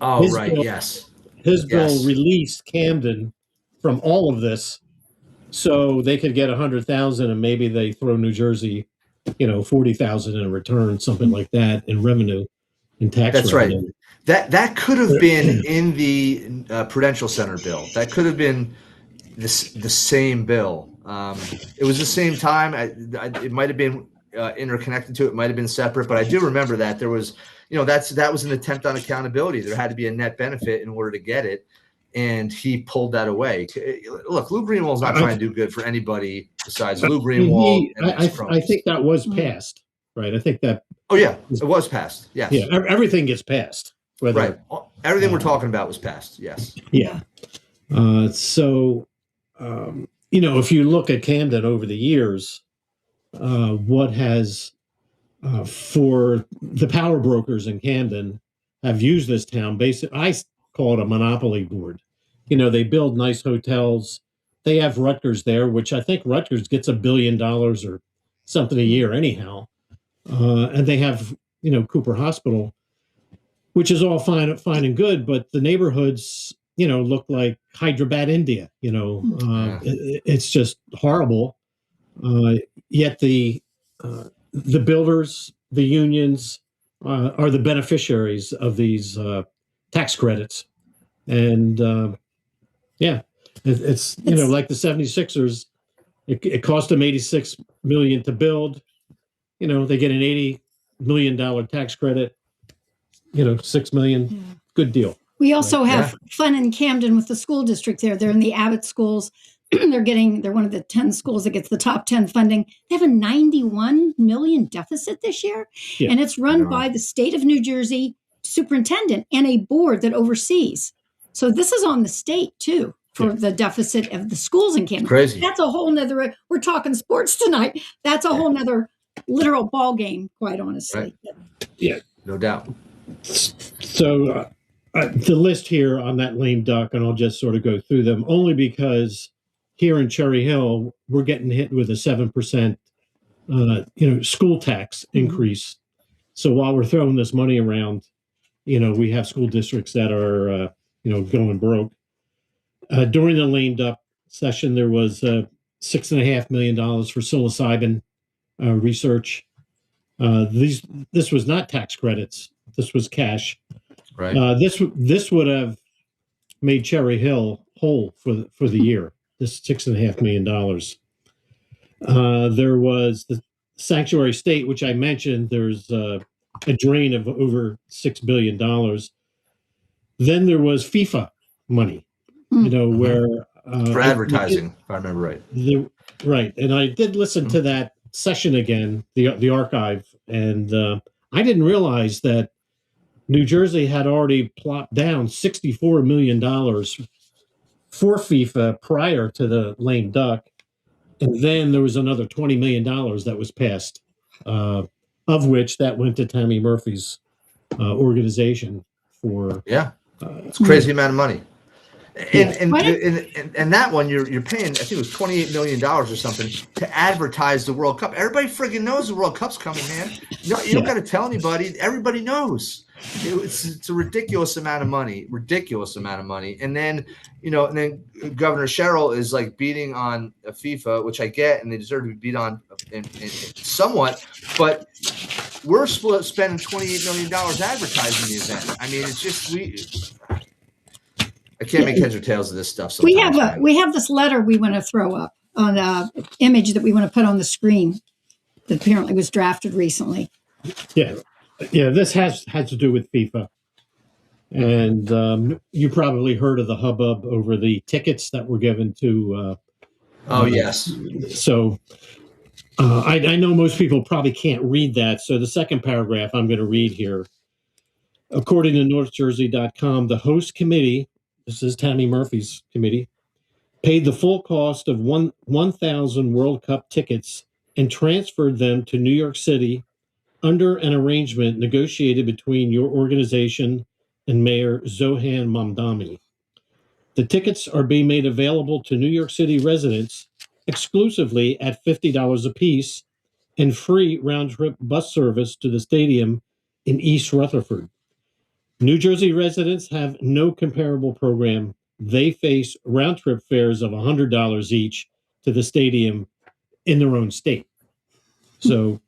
Oh, His right. bill, Yes. His bill released Camden from all of this, so they could get $100,000, and maybe they throw New Jersey, $40,000 in a return, something like that, in revenue, in tax. That's revenue. Right. That could have been in the Prudential Center bill. That could have been the same bill. It was the same time. It might have been interconnected to it. Might have been separate, but I do remember that there was, that was an attempt on accountability. There had to be a net benefit in order to get it. And he pulled that away. Look, Lou Greenwald's not trying to do good for anybody besides Lou Greenwald. I think that was passed, right? I think that. Oh yeah, it was passed. Yes. Yeah, everything gets passed. Right. Everything we're talking about was passed. Yes. Yeah. So, if you look at Camden over the years, what has for the power brokers in Camden have used this town. I call it a monopoly board. They build nice hotels, they have Rutgers there, which I think Rutgers gets $1 billion or something a year anyhow. And they have, Cooper Hospital, which is all fine and good, but the neighborhoods, look like Hyderabad, India. It's just horrible. Yet the builders, the unions, are the beneficiaries of these tax credits, and it's like the 76ers. It cost them $86 million to build. They get an $80 million tax credit. $6 million, good deal. We also have fun in Camden with the school district there. They're in the Abbott schools. They're one of the 10 schools that gets the top 10 funding. They have a $91 million deficit this year. Yeah. And it's run by the state of New Jersey superintendent and a board that oversees. So this is on the state too for the deficit of the schools in Camden. Crazy. That's a whole nother, we're talking sports tonight. That's a whole nother literal ball game, quite honestly. Right. Yeah. No doubt. So the list here on that lame duck, and I'll just sort of go through them only because here in Cherry Hill, we're getting hit with a 7%, school tax increase. So while we're throwing this money around, we have school districts that are, going broke. During the lame duck session, there was $6.5 million for psilocybin research. This was not tax credits. This was cash. Right. This would have made Cherry Hill whole for the year. This $6.5 million. There was the Sanctuary State, which I mentioned. There's a drain of over $6 billion. Then there was FIFA money, where for advertising, if I remember right. Right, and I did listen to that session again, the archive, and I didn't realize that New Jersey had already plopped down $64 million for FIFA prior to the lame duck, and then there was another $20 million that was passed, of which that went to Tammy Murphy's organization for. Yeah, it's a crazy amount of money. And that one you're paying, I think it was $28 million or something to advertise the World Cup. Everybody friggin' knows the World Cup's coming, man. You don't got to tell anybody. Everybody knows. It's a ridiculous amount of money. And then Governor Sherrill is like beating on FIFA, which I get, and they deserve to be beat on in somewhat, but we're spending $28 million advertising the event. I mean, it's just I can't make heads or tails of this stuff. We have this letter we want to throw up on an image that we want to put on the screen that apparently was drafted recently. Yeah. This has to do with FIFA, and you probably heard of the hubbub over the tickets that were given to. Yes. So I know most people probably can't read that. So the second paragraph I'm going to read here. According to NorthJersey.com, the host committee. This is Tammy Murphy's committee, paid the full cost of 1,000 World Cup tickets and transferred them to New York City under an arrangement negotiated between your organization and Mayor Zohan Mamdani. The tickets are being made available to New York City residents exclusively at $50 apiece and free round-trip bus service to the stadium in East Rutherford. New Jersey residents have no comparable program. They face round-trip fares of $100 each to the stadium in their own state. So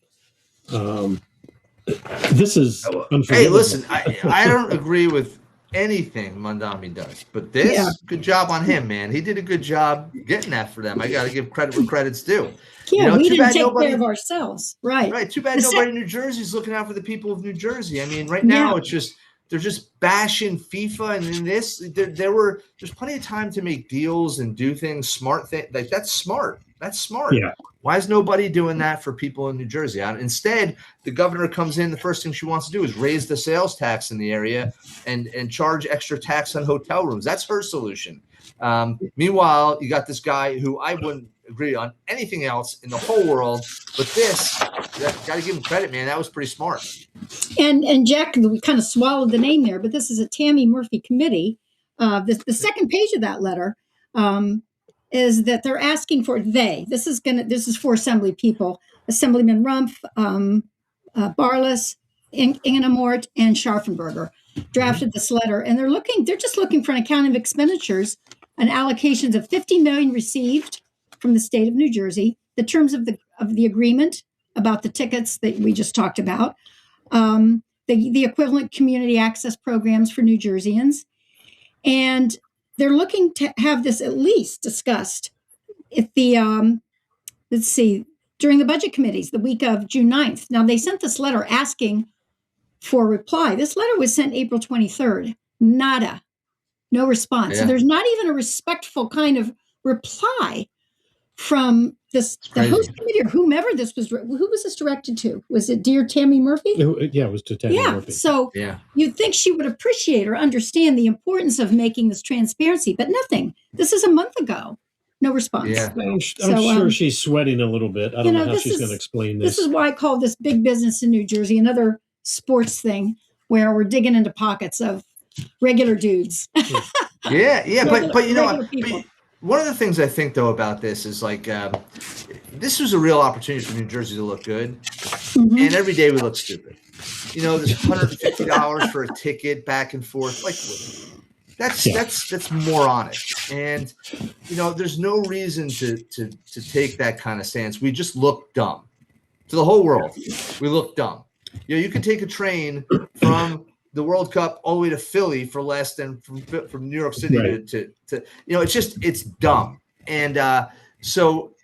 this is unforgivable. Hey, listen, I don't agree with anything Mamdani does, but good job on him, man. He did a good job getting that for them. I got to give credit where credit's due. Yeah, we didn't take care of ourselves. Right. Right. Too bad nobody in New Jersey is looking out for the people of New Jersey. I mean, right now it's just they're just bashing FIFA and in this. There's plenty of time to make deals and do things, smart things. Like that's smart. That's smart. Yeah. Why is nobody doing that for people in New Jersey? Instead, the governor comes in. The first thing she wants to do is raise the sales tax in the area and charge extra tax on hotel rooms. That's her solution. Meanwhile, you got this guy who I wouldn't agree on anything else in the whole world, but this, got to give him credit, man. That was pretty smart. And Jack, we kind of swallowed the name there, but this is a Tammy Murphy committee. The second page of that letter is that they're asking for this is for Assembly people, Assemblyman Rumpf, Barlas, Ingenamort, and Scharfenberger drafted this letter, and they're just looking for an accounting of expenditures and allocations of 50 million received from the state of New Jersey, the terms of the agreement about the tickets that we just talked about, the equivalent community access programs for New Jerseyans, and they're looking to have this at least discussed if the during the budget committees the week of June 9th. Now, they sent this letter asking for a reply. This letter was sent April 23rd. Nada. No response. Yeah. So there's not even a respectful kind of reply from the host committee or whomever this was. Who was this directed to? Was it dear Tammy Murphy? Yeah, it was to Tammy Murphy. So you'd think she would appreciate or understand the importance of making this transparency, but nothing. This is a month ago. No response. Yeah. I'm sure she's sweating a little bit. I don't know how she's going to explain this. This is why I call this big business in New Jersey, another sports thing where we're digging into pockets of regular dudes. Yeah, but you know what? One of the things I think though about this is like this was a real opportunity for New Jersey to look good, and every day we look stupid. You know, there's $150 for a ticket back and forth. Like that's moronic, and you know, there's no reason to take that kind of stance. We just look dumb to the whole world. We look dumb. You know, you could take a train from the World Cup all the way to Philly for less than from New York City to you know, it's dumb. And so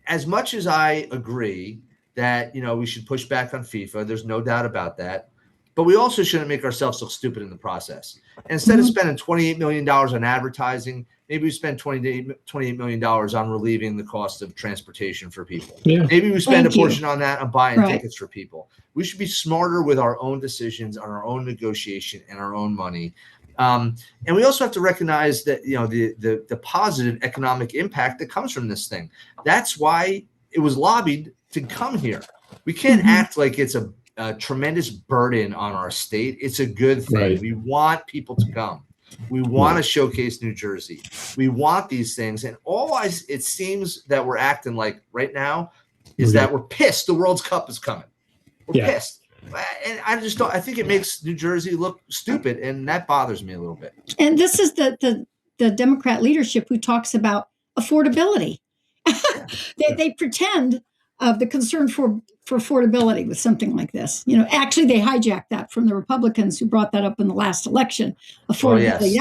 as much as I agree that, you know, we should push back on FIFA, there's no doubt about that. But we also shouldn't make ourselves look stupid in the process. And instead of spending $28 million on advertising, maybe we spend $28 million on relieving the cost of transportation for people. Yeah. Maybe we spend a portion on that on buying tickets for people. We should be smarter with our own decisions, on our own negotiation, and our own money. And we also have to recognize that, you know, the positive economic impact that comes from this thing. That's why it was lobbied to come here. We can't act like it's a tremendous burden on our state. It's a good thing. We want people to come. We want to showcase New Jersey. We want these things. And it seems that we're acting like right now is that we're pissed the World Cup is coming. We're pissed. And I think it makes New Jersey look stupid, and that bothers me a little bit. And this is the Democrat leadership who talks about affordability. They pretend of the concern for affordability with something like this. You know, actually, they hijacked that from the Republicans who brought that up in the last election. Affordability.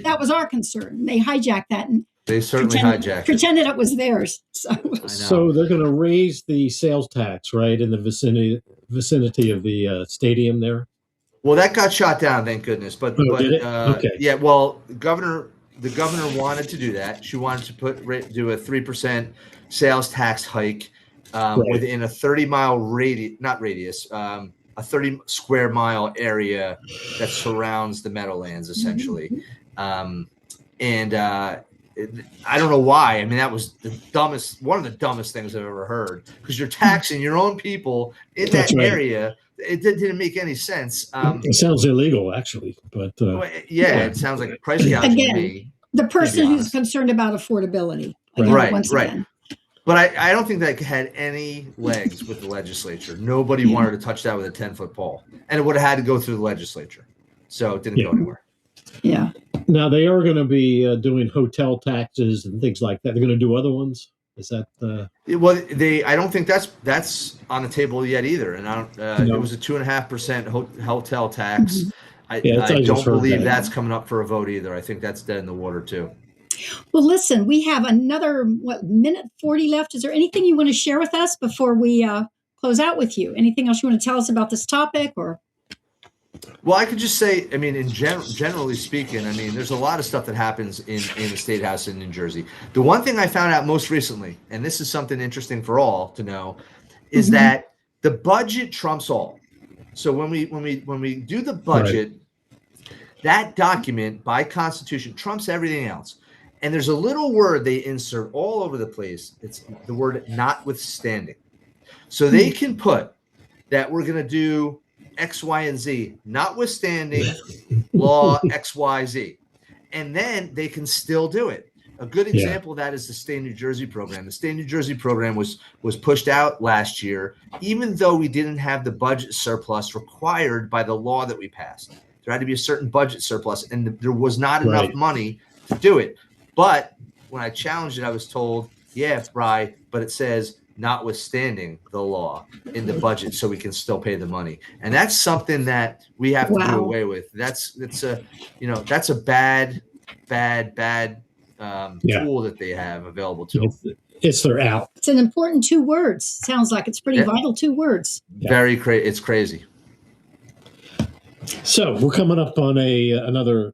That was our concern. They hijacked that and they certainly pretended it was theirs. So they're going to raise the sales tax, right, in the vicinity of the stadium there. Well, that got shot down, thank goodness. But yeah. Well, the governor wanted to do that. She wanted to do a 3% sales tax hike within a 30-mile radius, a 30 square mile area that surrounds the Meadowlands, essentially. I don't know why. I mean, that was one of the dumbest things I've ever heard, because you're taxing your own people in that area. It didn't make any sense. It sounds illegal, actually, but it sounds like a price gouging. Again, the person who's concerned about affordability. Right. But I don't think that had any legs with the legislature. Nobody wanted to touch that with a 10-foot pole, and it would have had to go through the legislature. So it didn't go anywhere. Yeah. Now they are going to be doing hotel taxes and things like that. They're going to do other ones. Is that? Well, I don't think that's on the table yet either. And it was a 2.5% hotel tax. I don't believe that's coming up for a vote either. I think that's dead in the water too. Well, listen, we have another minute 40 left. Is there anything you want to share with us before we close out with you? Anything else you want to tell us about this topic or? Well, I could just say, I mean, generally speaking, I mean, there's a lot of stuff that happens in the Statehouse in New Jersey. The one thing I found out most recently, and this is something interesting for all to know, is that the budget trumps all. So when we do the budget, that document by Constitution trumps everything else. And there's a little word they insert all over the place. It's the word notwithstanding. So they can put that we're going to do X, Y, and Z, notwithstanding law X, Y, Z. And then they can still do it. A good example of that is the State of New Jersey program. The State of New Jersey program was pushed out last year, even though we didn't have the budget surplus required by the law that we passed. There had to be a certain budget surplus, and there was not enough money to do it. But when I challenged it, I was told, yeah, Bri, but it says notwithstanding the law in the budget, so we can still pay the money. And that's something that we have to do away with. That's a bad tool that they have available to them. It's their out. It's an important 2 words. Sounds like it's pretty vital 2 words. Very crazy. It's crazy. So we're coming up on another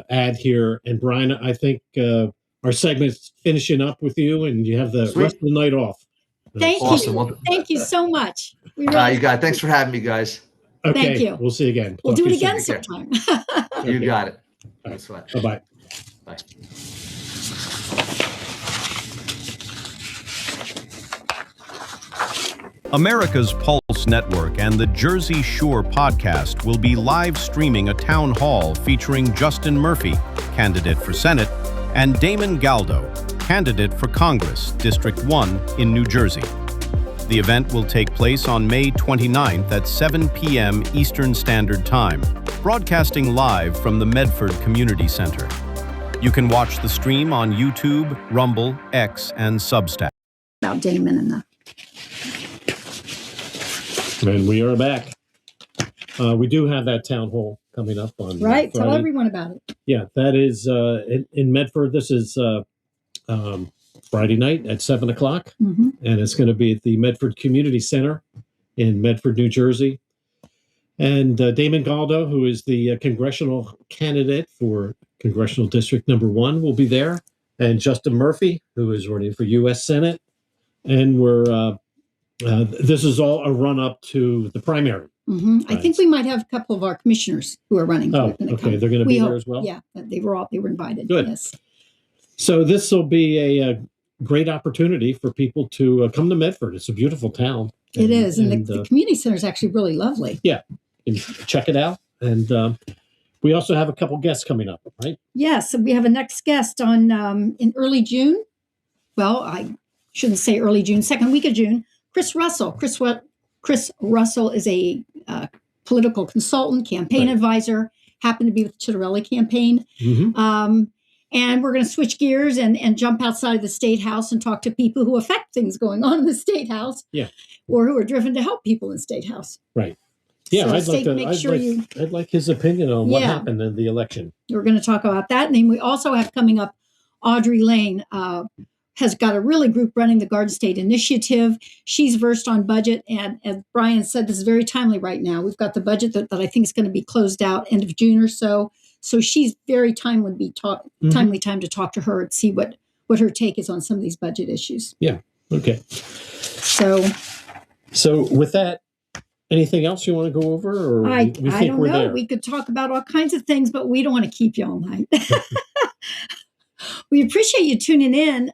ad here, and Brian, I think our segment's finishing up with you, and you have the rest of the night off. Thank you. Thank you so much. We really you got it. Thanks for having me, guys. Okay, Thank you. We'll see you again. We'll do it Talk again to you sometime. You got it. Thanks. Bye-bye. Bye. America's Pulse Network and the Jersey Shore podcast will be live streaming a town hall featuring Justin Murphy, candidate for Senate, and Damon Galdo, candidate for Congress, District 1 in New Jersey. The event will take place on May 29th at 7 p.m. Eastern Standard Time, broadcasting live from the Medford Community Center. You can watch the stream on YouTube, Rumble, X, and Substack. About Damon and the... And we are back. We do have that town hall coming up on Right. Friday. Tell everyone about it. Yeah, that is in Medford. This is Friday night at 7 o'clock, and it's going to be at the Medford Community Center in Medford, New Jersey. And Damon Galdo, who is the congressional candidate for Congressional District Number 1, will be there, and Justin Murphy, who is running for U.S. Senate. And we're this is all a run-up to the primary. I think we might have a couple of our commissioners who are running. Oh, okay. They're going to be there as well? Yeah, they were invited. Good. Yes. So this will be a great opportunity for people to come to Medford. It's a beautiful town. It is. And the community center is actually really lovely. Yeah. You can check it out. And we also have a couple guests coming up, right? Yes. So we have a next guest on in early June. Well, I shouldn't say early June, second week of June. Chris Russell. Chris Russell is a political consultant, campaign advisor, happened to be with the Chitterelli campaign. And we're going to switch gears and jump outside of the State House and talk to people who affect things going on in the State House, or who are driven to help people in State House. Right. Yeah, So I'd like his opinion on what happened in the election. We're going to talk about that. And then we also have coming up, Audrey Lane has got a really group running the Garden State Initiative. She's versed on budget. And as Brian said, this is very timely right now. We've got the budget that I think is going to be closed out end of June or so. So she's very timely time to talk to her and see what her take is on some of these budget issues. Yeah. Okay. So with that, anything else you want to go over? Or I think don't we're know. there? We could talk about all kinds of things, but we don't want to keep you all night. We appreciate you tuning in.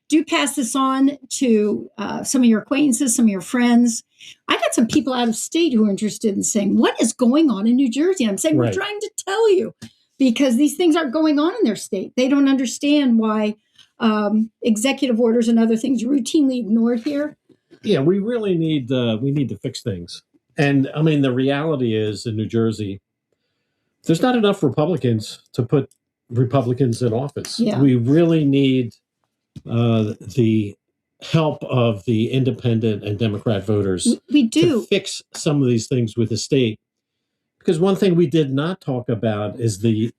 Do pass this on to some of your acquaintances, some of your friends. I got some people out of state who are interested in saying, what is going on in New Jersey? I'm saying, we're trying to tell you, because these things aren't going on in their state. They don't understand why executive orders and other things are routinely ignored here. Yeah, we really need to fix things. And I mean, the reality is in New Jersey, there's not enough Republicans to put Republicans in office. Yeah. We really need the help of the independent and Democrat voters. We do to fix some of these things with the state. Because one thing we did not talk about is the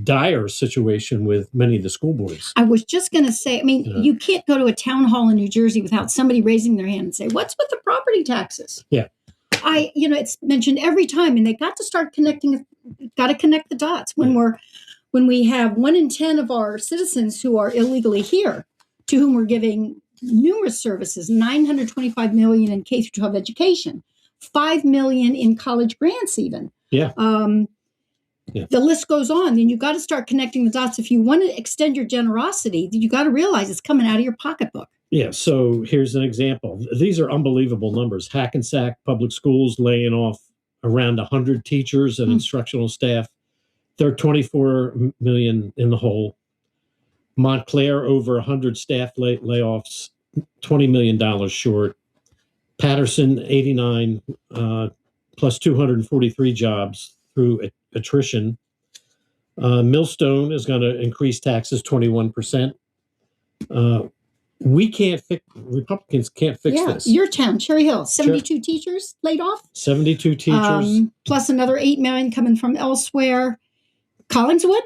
dire situation with many of the school boards. I was just going to say, I mean, you can't go to a town hall in New Jersey without somebody raising their hand and say, what's with the property taxes? Yeah. It's mentioned every time, and they got to connect the dots when we have 1 in 10 of our citizens who are illegally here, to whom we're giving numerous services, $925 million in K through 12 education, $5 million in college grants, even. Yeah. The list goes on. And you got to start connecting the dots. If you want to extend your generosity, you got to realize it's coming out of your pocketbook. Yeah. So here's an example. These are unbelievable numbers. Hackensack Public Schools laying off around 100 teachers and instructional staff. They're $24 million in the hole. Montclair, over 100 staff layoffs, $20 million short. Patterson, 89, plus 243 jobs through attrition. Millstone is going to increase taxes 21%. Republicans can't fix this. Your town, Cherry Hill, 72 teachers laid off. 72 teachers. Plus another 8 million coming from elsewhere. Collingswood,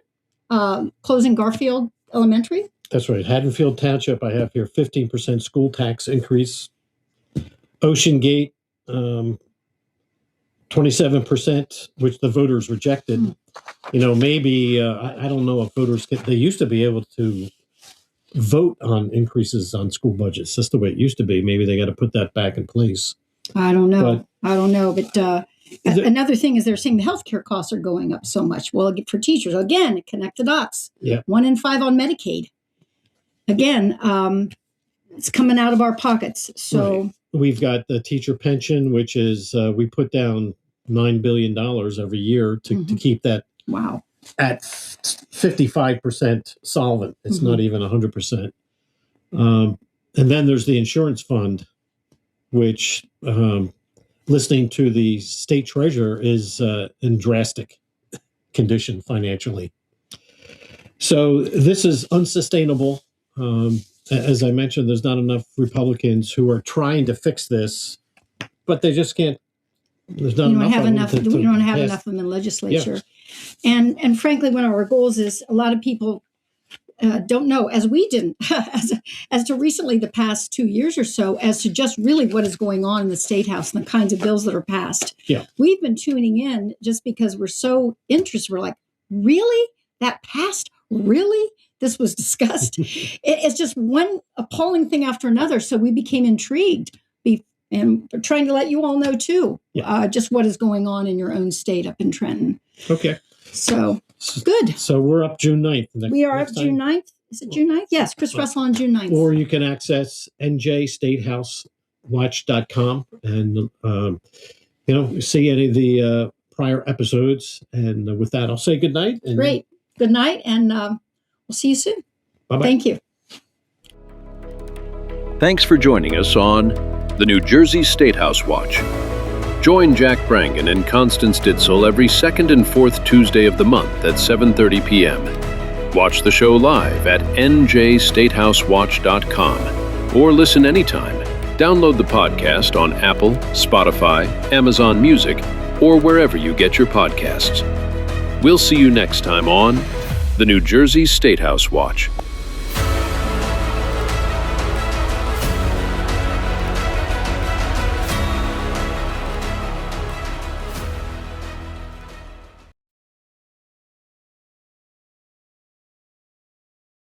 closing Garfield Elementary. That's right. Haddonfield Township, I have here 15% school tax increase. Ocean Gate, 27%, which the voters rejected. Maybe, I don't know if voters they used to be able to vote on increases on school budgets. That's the way it used to be. Maybe they got to put that back in place. I don't know. But another thing is they're saying the healthcare costs are going up so much. Well, for teachers, again, connect the dots. Yeah. 1 in 5 on Medicaid. Again, it's coming out of our pockets. So right. We've got the teacher pension, which is we put down $9 billion every year to keep that at 55% solvent. It's not even 100%. And then there's the insurance fund, which listening to the state treasurer is in drastic condition financially. So this is unsustainable. As I mentioned, there's not enough Republicans who are trying to fix this, but they just can't. There's not enough. We don't have enough of them in legislature. Yeah. And frankly, one of our goals is a lot of people don't know, as we didn't, as to recently the past 2 years or so, as to just really what is going on in the Statehouse and the kinds of bills that are passed. Yeah. We've been tuning in just because we're so interested. We're like, really? That passed? Really? This was discussed. It's just one appalling thing after another. So we became intrigued and we're trying to let you all know too, just what is going on in your own state up in Trenton. Okay. So good. So we're up June 9th. We are up June 9th. Is it June 9th? Yes, Chris Russell on June 9th. Or you can access njstatehousewatch.com and, see any of the prior episodes. And with that, I'll say good night. Great. Good night. And we'll see you soon. Bye-bye. Thank you. Thanks for joining us on the New Jersey Statehouse Watch. Join Jack Brangan and Constance Ditzel every second and fourth Tuesday of the month at 7:30 p.m. Watch the show live at njstatehousewatch.com or listen anytime. Download the podcast on Apple, Spotify, Amazon Music, or wherever you get your podcasts. We'll see you next time on the New Jersey Statehouse Watch.